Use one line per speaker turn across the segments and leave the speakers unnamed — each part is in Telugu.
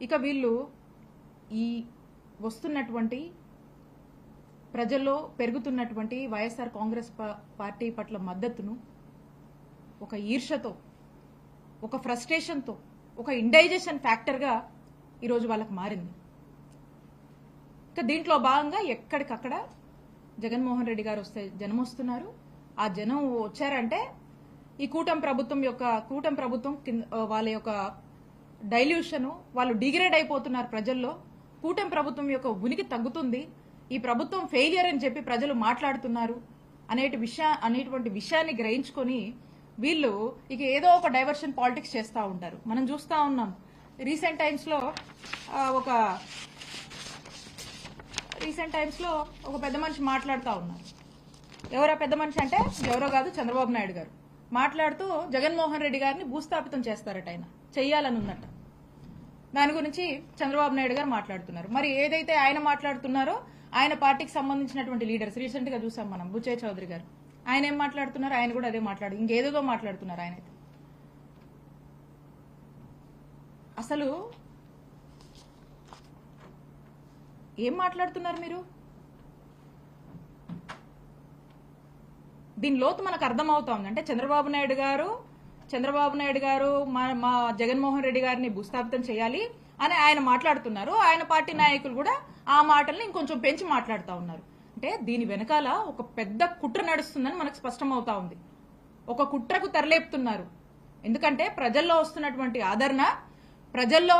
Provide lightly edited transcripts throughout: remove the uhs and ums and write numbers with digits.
ఇక వీళ్ళు ఈ వస్తున్నటువంటి ప్రజల్లో పెరుగుతున్నటువంటి వైఎస్ఆర్ కాంగ్రెస్ పార్టీ పట్ల మద్దతును ఒక ఈర్షతో, ఒక ఫ్రస్ట్రేషన్తో, ఒక ఇండైజెషన్ ఫ్యాక్టర్గా ఈరోజు వాళ్ళకి మారింది. ఇక దీంట్లో భాగంగా ఎక్కడికక్కడ జగన్మోహన్ రెడ్డి గారు వస్తే జనం వస్తున్నారు. ఆ జనం వచ్చారంటే ఈ కూటమి ప్రభుత్వం వాళ్ళ యొక్క డైల్యూషన్, వాళ్ళు డిగ్రేడ్ అయిపోతున్నారు ప్రజల్లో. కూటమి ప్రభుత్వం యొక్క ఉనికి తగ్గుతుంది, ఈ ప్రభుత్వం ఫెయిలియర్ అని చెప్పి ప్రజలు మాట్లాడుతున్నారు అనేటువంటి విషయాన్ని గ్రహించుకొని వీళ్ళు ఇక ఏదో ఒక డైవర్షన్ పాలిటిక్స్ చేస్తూ ఉంటారు. మనం చూస్తూ ఉన్నాం రీసెంట్ టైమ్స్ లో ఒక పెద్ద మనిషి మాట్లాడుతూ ఉన్నారు. ఎవరో పెద్ద మనిషి అంటే ఎవరో కాదు, చంద్రబాబు నాయుడు గారు మాట్లాడుతూ జగన్మోహన్ రెడ్డి గారిని భూస్థాపితం చేస్తారట, ఆయన చెయ్యాలని ఉందట. దాని గురించి చంద్రబాబు నాయుడు గారు మాట్లాడుతున్నారు. మరి ఏదైతే ఆయన మాట్లాడుతున్నారో ఆయన పార్టీకి సంబంధించినటువంటి లీడర్స్ రీసెంట్ గా చూసాం మనం, బుచ్చయ్య చౌదరి గారు, ఆయన ఏం మాట్లాడుతున్నారు, ఆయన కూడా అదే ఇంకేదో మాట్లాడుతున్నారు. ఆయన అసలు ఏం మాట్లాడుతున్నారు మీరు? దీని లోతు మనకు అర్థమవుతోంది. అంటే చంద్రబాబు నాయుడు గారు మా జగన్మోహన్ రెడ్డి గారిని భూస్థాపితం చేయాలి అని ఆయన మాట్లాడుతున్నారు. ఆయన పార్టీ నాయకులు కూడా ఆ మాటల్ని ఇంకొంచెం పెంచి మాట్లాడుతూ ఉన్నారు. అంటే దీని వెనకాల ఒక పెద్ద కుట్ర నడుస్తుందని మనకు స్పష్టమవుతా ఉంది. ఒక కుట్రకు తెరలేపుతున్నారు. ఎందుకంటే ప్రజల్లో వస్తున్నటువంటి ఆదరణ, ప్రజల్లో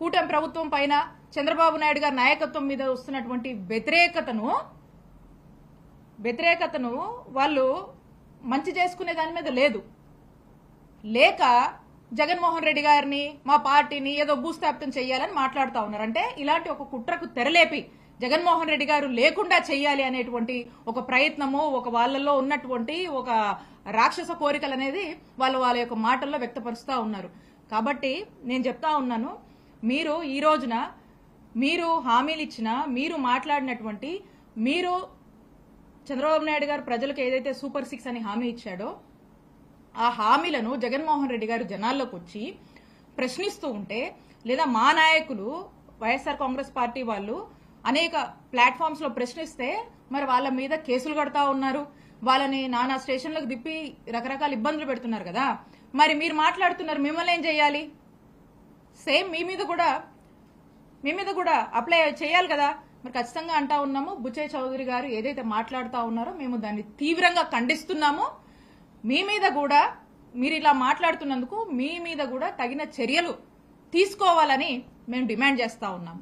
కూటమి ప్రభుత్వం పైన చంద్రబాబు నాయుడు గారి నాయకత్వం మీద వస్తున్నటువంటి వ్యతిరేకతను వాళ్ళు మంచి చేసుకునే దాని మీద లేక జగన్మోహన్ రెడ్డి గారిని, మా పార్టీని ఏదో భూస్థాపితం చేయాలని మాట్లాడుతూ ఉన్నారు. అంటే ఇలాంటి ఒక కుట్రకు తెరలేపి జగన్మోహన్ రెడ్డి గారు లేకుండా చేయాలి అనేటువంటి ఒక ప్రయత్నము, ఒక వాళ్ళల్లో ఉన్నటువంటి ఒక రాక్షస కోరికలు అనేది వాళ్ళ యొక్క మాటల్లో వ్యక్తపరుస్తూ ఉన్నారు. కాబట్టి నేను చెప్తా ఉన్నాను, మీరు ఈ రోజున మీరు హామీలు ఇచ్చినా, మీరు మాట్లాడినటువంటి, మీరు చంద్రబాబు నాయుడు గారు ప్రజలకు ఏదైతే సూపర్ 6 అని హామీ ఇచ్చాడో ఆ హామీలను జగన్మోహన్ రెడ్డి గారు జనాల్లోకి వచ్చి ప్రశ్నిస్తూ ఉంటే, లేదా మా నాయకులు వైఎస్ఆర్ కాంగ్రెస్ పార్టీ వాళ్ళు అనేక ప్లాట్ఫామ్స్ లో ప్రశ్నిస్తే మరి వాళ్ళ మీద కేసులు కడతా ఉన్నారు, వాళ్ళని నానా స్టేషన్లకు తిప్పి రకరకాల ఇబ్బందులు పెడుతున్నారు కదా. మరి మీరు మాట్లాడుతున్నారు, మిమ్మల్ని ఏం చేయాలి? సేమ్ మీ మీద కూడా అప్లై చేయాలి కదా. మరి ఖచ్చితంగా అంటా ఉన్నాము, బుచ్చయ్య చౌదరి గారు ఏదైతే మాట్లాడుతూ ఉన్నారో మేము దాన్ని తీవ్రంగా ఖండిస్తున్నాము. మీ మీద కూడా, మీరు ఇలా మాట్లాడుతున్నందుకు మీ మీద కూడా తగిన చర్యలు తీసుకోవాలని మేము డిమాండ్ చేస్తా ఉన్నాము.